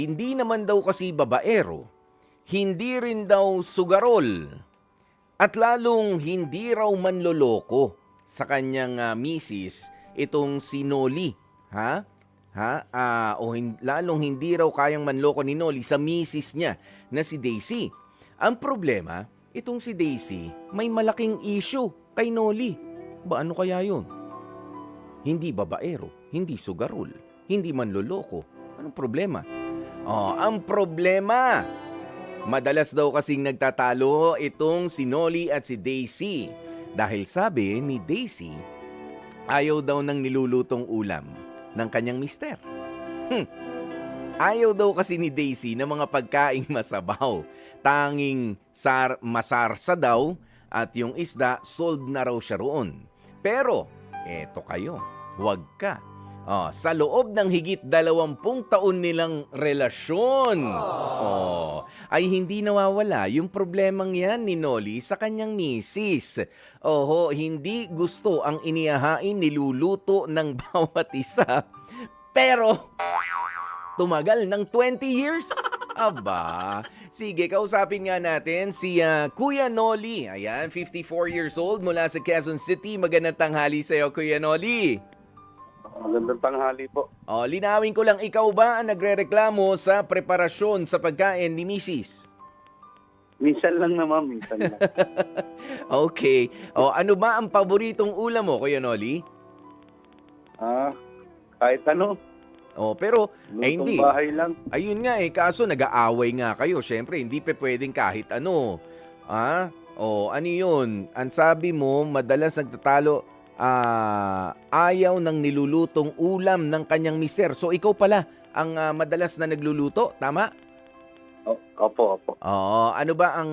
Hindi naman daw kasi babaero, hindi rin daw sugarol, at lalong hindi raw manloloko sa kanyang misis itong si Noli. Ha? Lalong hindi raw kayang manloko ni Noli sa misis niya na si Daisy. Ang problema, itong si Daisy may malaking issue kay Noli. Ba ano kaya yun? Hindi babaero, hindi sugarol, hindi manloloko. Anong problema? Ang problema, madalas daw kasing nagtatalo itong si Noli at si Daisy. Dahil sabi ni Daisy, ayaw daw ng nilulutong ulam ng kanyang mister. Ayaw daw kasi ni Daisy ng mga pagkaing masabaw. Tanging masarsa daw at yung isda sold na raw siya roon. Pero, eto kayo, huwag ka. Sa loob ng higit 20 taon nilang relasyon, ay hindi nawawala yung problemang yan ni Noli sa kanyang misis. Hindi gusto ang inihahain niluluto ng bawat isa. Pero, tumagal ng 20 years? Aba, sige, kausapin nga natin si Kuya Noli. Ayan, 54 years old mula sa Quezon City. Magandang tanghali sa iyo, Kuya Noli. Magandang tanghali po. Linawin ko lang, ikaw ba ang nagrereklamo sa preparasyon sa pagkain ni Mrs.? Minsan lang naman, minsan lang. Okay. Ano ba ang paboritong ulam mo, Kuya Noli? Kahit ano. Pero, Lutong hindi. bahay lang. Ayun nga kaso nag-aaway nga kayo. Siyempre, hindi pa pwedeng kahit ano. Ano yun? Ang sabi mo, madalas nagtatalo, ayaw ng nilulutong ulam ng kanyang mister. So, ikaw pala ang madalas na nagluluto, tama? Opo. Ano ba ang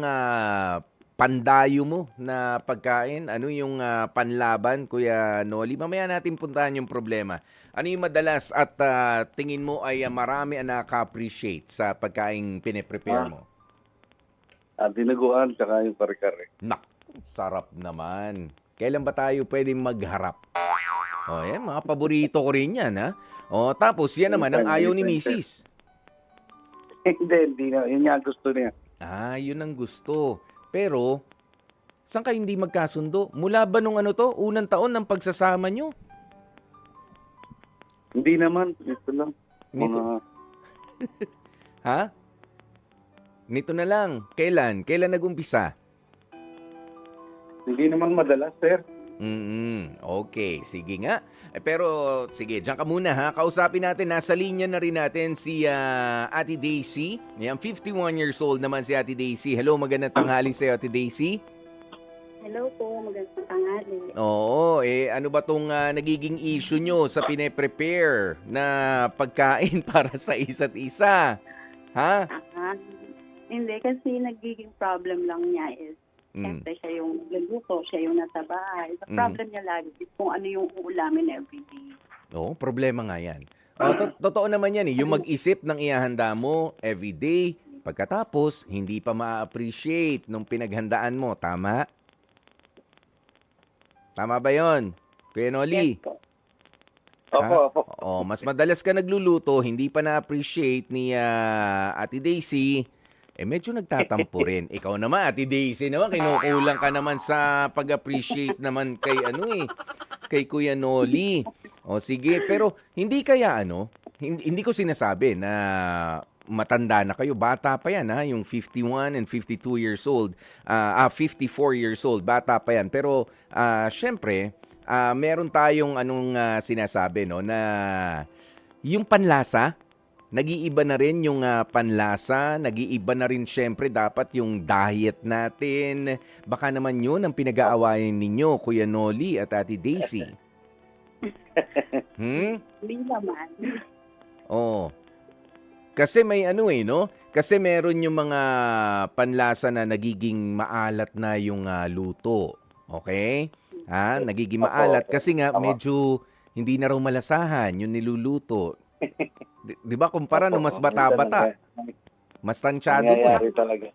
pandayo mo na pagkain? Ano yung panlaban, Kuya Noli? Mamaya natin puntahan yung problema. Ano yung madalas at tingin mo ay marami ang nakaka-appreciate sa pagkain pine-prepare mo? Dinuguan, tsaka yung kare-kare. Sarap naman. Kailan ba tayo pwedeng magharap? Yan, mga paborito ko rin yan, ha? Tapos yan naman ang ayaw ni Mrs. Hindi na. Yun nga gusto niya. Yun ang gusto. Pero, saan kayo hindi magkasundo? Mula ba nung unang taon ng pagsasama nyo? Hindi naman. Ito lang. Ha? Nito na lang. Kailan? Kailan nag-umpisa? Hindi naman madalas, sir. Okay, sige nga. Pero, sige, dyan ka muna ha. Kausapin natin, nasa linya na rin natin si Ate Daisy. Yan, 51 years old naman si Ate Daisy. Hello, magandang tanghali sa iyo, Ate Daisy. Hello po, magandang tanghali. Ano ba tong nagiging issue nyo sa pine-prepare na pagkain para sa isa't isa? Ha? Hindi, kasi nagiging problem lang niya is siyempre siya yung nagluluto, siya yung nasa bahay. The problem niya lagi is kung ano yung uulamin everyday. Problema nga yan. Totoo naman yan yung mag-isip ng ihahanda mo everyday, pagkatapos hindi pa ma-appreciate nung pinaghandaan mo. Tama? Tama ba yon, Kuya Noli? Yes po. Opo. Mas madalas ka nagluluto, hindi pa na-appreciate ni Ate Daisy, medyo nagtatampo rin. Ikaw naman, Ate Daisy naman, kinukulang ka naman sa pag-appreciate naman kay Kuya Noli. Sige, pero hindi kaya hindi ko sinasabi na matanda na kayo, bata pa yan yung 51 and 52 years old, 54 years old, bata pa yan. Pero syempre, meron tayong sinasabi na yung panlasa, nag-iiba na rin yung panlasa, nag-iiba na rin syempre dapat yung diet natin. Baka naman yun ang pinag-aawayan ninyo, Kuya Noli at Ate Daisy. Hindi naman. Kasi may Kasi meron yung mga panlasa na nagiging maalat na yung luto. Okay? Nagiging maalat kasi nga medyo hindi na raw malasahan yung niluluto. Di ba kumpara nung mas bata-bata? Mas tansyado mo. Nangyayari talaga.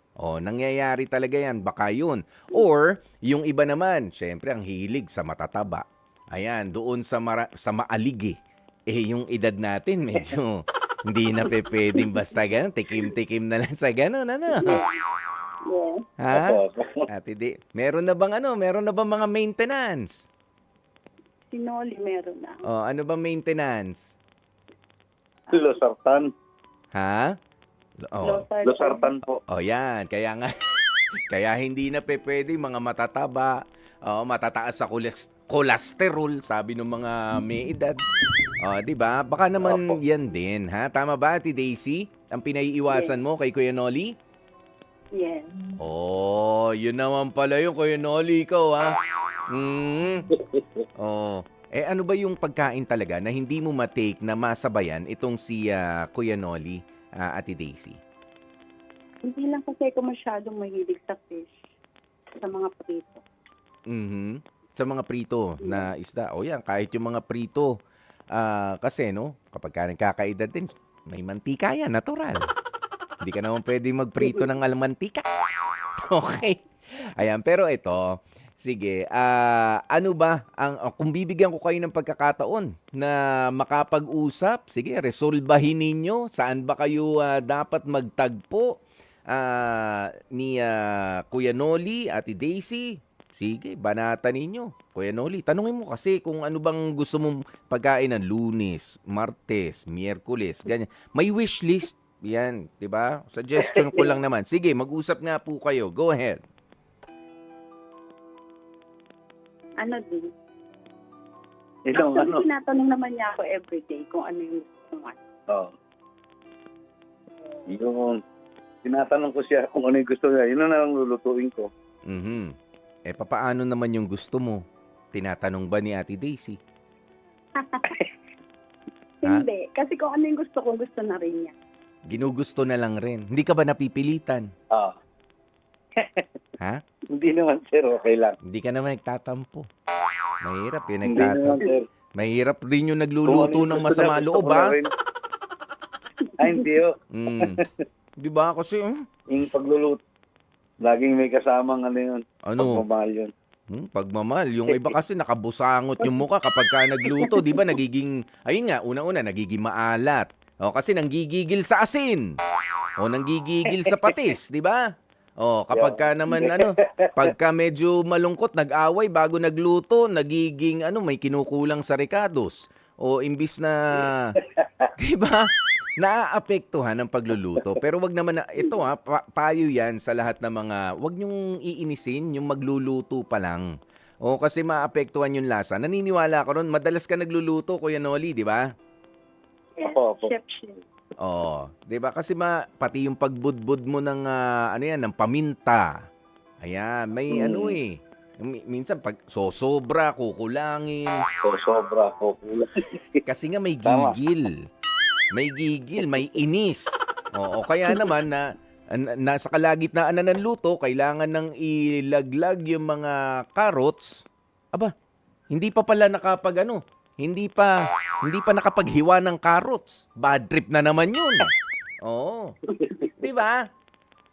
Nangyayari talaga yan. Baka yun. Or, yung iba naman, syempre ang hilig sa matataba. Ayan, doon sa maalig yung edad natin medyo Hindi na pwedeng basta ganun. Tikim-tikim na lang sa ganun, ano? Yes. Ha? Opo. Ate Di, meron na bang ano? Meron na bang mga maintenance? Sinoli meron na. Oh, ano ba maintenance? Losartan. Ha? Oh. Losartan po. Oh, yan. Kaya nga, kaya hindi na pwede mga matataba, matataas sa cholesterol, sabi ng mga may edad. Oh, 'di ba? Baka naman Opo. yan din, ha? Tama ba, Ate Daisy? Ang pinaiiwasan mo kay Kuya Noli? Yes. Oh, yun naman pala yung Kuya Noli ikaw, ha? Mm. Oh. Eh, ano ba yung pagkain talaga na hindi mo matake na masabayan itong si Kuya Noli, Ate Daisy? Hindi lang kasi ako masyadong mahilig sa fish. Sa mga prito. Mhm. Sa mga prito na isda. O yan, kahit yung mga prito. Kasi, no, kapag ka nagkakaedad din, may mantika yan, natural. Hindi ka naman pwede magprito ng almantika. Okay. Ayan, pero ito, sige, ano ba, kung bibigyan ko kayo ng pagkakataon na makapag-usap, sige, resolbahin ninyo, saan ba kayo dapat magtagpo ni Kuya Noli, Ate Daisy. Sige, banatan ninyo. Kuya Noli, tanungin mo kasi kung ano bang gusto mong pagkain ng Lunes, Martes, Miyerkules, ganyan. May wish list. Yan, 'di ba? Suggestion ko lang naman. Sige, mag-usap nga po kayo. Go ahead. Ano din? Ilang Actually, tinatanong naman niya ako everyday kung ano yung gusto mo. Oh. Yun. Tinatanong ko siya kung ano yung gusto niya. Yun na lang lulutuin ko. Mhm. Eh, papaano naman yung gusto mo? Tinatanong ba ni Ate Daisy? Hindi. Kasi kung ano yung gusto ko, gusto na rin niya. Ginugusto na lang rin. Hindi ka ba napipilitan? Ah. Ha? Hindi naman, sir. Okay lang. Hindi ka naman nagtatampo. Mahirap yung Hindi naman, nagtatampo. sir. Mahirap din yung Kung nagluluto ano yung ng gusto masama niya, gusto loob, ko na ha? rin. Ay, hindi oh. Di ba? Kasi, Yung pagluluto, laging may kasamang ano yun. ano, Pagmamahal yun. pagmamahal. Yung iba kasi nakabusangot yung mukha kapag ka nagluto, di ba? Nagiging, ayun nga, una-una, nagiging maalat. O, kasi nanggigigil sa asin. O, nanggigigil sa patis, di ba? O, kapag ka naman, pagka medyo malungkot, nag-away bago nagluto, nagiging, may kinukulang sa recados. O, imbis na, di ba? Naaapektuhan ng pagluluto. Pero wag naman na, ito payo yan sa lahat ng mga, wag nyong iinisin yung magluluto pa lang. O, kasi maapektuhan yung lasa. Naniniwala ko ron, madalas ka nagluluto, Kuya Noli, di ba? Yes. Opo. Chef. Oh, 'di ba? Kasi pati yung pagbudbud mo ng ng paminta. Ayan, may minsan pag sosobra, kukulangin. So, sobra. Kukulang. Kasi nga may Tama. gigil. May gigil, may inis. Oo, kaya naman na nasa kalagitnaan na ng luto, kailangan nang ilaglag yung mga carrots. Aba, hindi pa pala hindi pa nakapaghiwa ng carrots. Bad trip na naman yun. Oo. 'Di ba?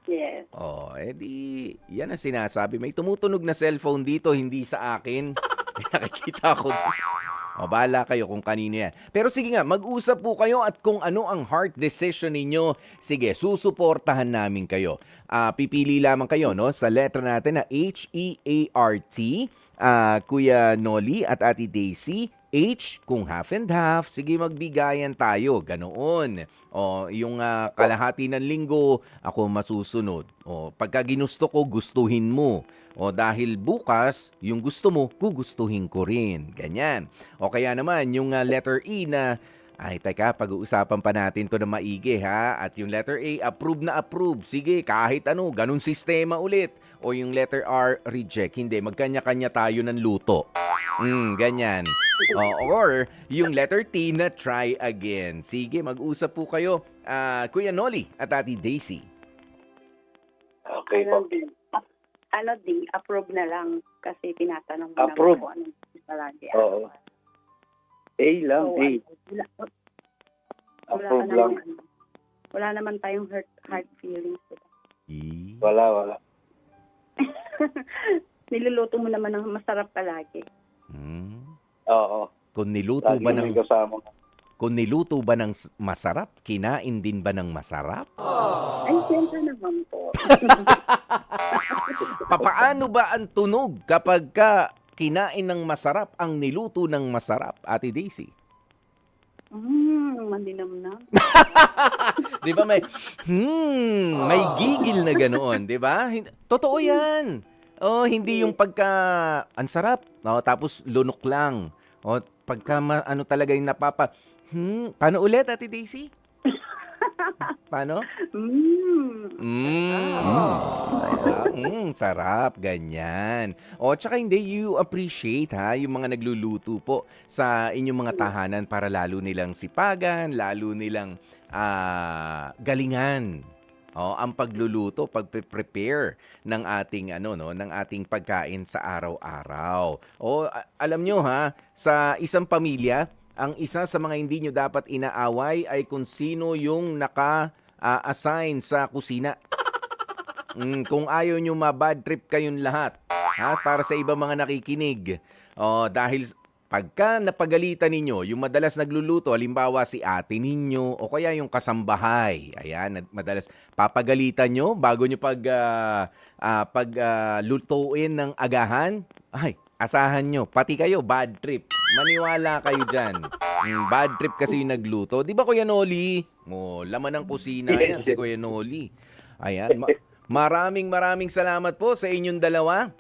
Yes. Oh, edi yan ang sinasabi. May tumutunog na cellphone dito, hindi sa akin. Nakikita ko. O, bahala kayo kung kanino yan. Pero sige nga, mag-usap po kayo at kung ano ang heart decision ninyo, sige, susuportahan namin kayo. Pipili lamang kayo, no, sa letra natin na H-E-A-R-T, Kuya Noli at Ate Daisy. H, kung half and half, sige magbigayan tayo, ganoon. O, yung kalahati ng linggo, ako masusunod. O, pagka ginusto ko, gustuhin mo. O, dahil bukas, yung gusto mo, gugustuhin ko rin. Ganyan. O, kaya naman, yung letter E na, ay, teka, pag-uusapan pa natin to na maigi, ha? At yung letter A, approve na approve. Sige, kahit ganun sistema ulit. O yung letter R, reject. Hindi, magkanya-kanya tayo ng luto. Ganyan. Or yung letter T na try again. Sige, mag-usap po kayo. Kuya Noli at Ate Daisy. Okay po. Approve na lang kasi tinatanong mo Approve. naman kung anong palagi. Oo. A lang, A. Approve lang. Wala naman tayong hard feelings. Wala. Niluluto mo naman ng masarap palagi. Oo. Kung niluto Lagi ba may ng kasama. Kung niluto ba ng masarap, kinain din ba ng masarap? Ay, siyempre naman po. Papaano ba ang tunog kapag ka kinain ng masarap ang niluto ng masarap, Ate Daisy? Maninamnam. Di ba may gigil na ganoon, di ba? Totoo yan. Oh, hindi yung pagka, ang sarap, no? Tapos lunok lang. O, pagka ano talaga yung paano ulit, Ate Daisy? Paano? Sarap, ganyan. O, tsaka hindi, you appreciate yung mga nagluluto po sa inyong mga tahanan para lalo nilang sipagan, lalo nilang galingan. O, ang pagluluto, pagpe-prepare ng ating ng ating pagkain sa araw-araw. O, alam nyo sa isang pamilya, ang isa sa mga hindi nyo dapat inaaway ay kung sino yung naka-assign sa kusina. Kung ayaw nyo ma-bad trip kayong lahat, para sa ibang mga nakikinig. Dahil pagka napagalitan ninyo, yung madalas nagluluto, halimbawa si ate ninyo o kaya yung kasambahay, ayan, madalas papagalitan nyo bago nyo lutuin ng agahan, ay, asahan nyo, pati kayo, bad trip. Maniwala kayo dyan. Bad trip kasi yung nagluto. Di ba, Kuya Noli? Laman ng kusina yan si Kuya Noli. Ayan. Maraming salamat po sa inyong dalawa.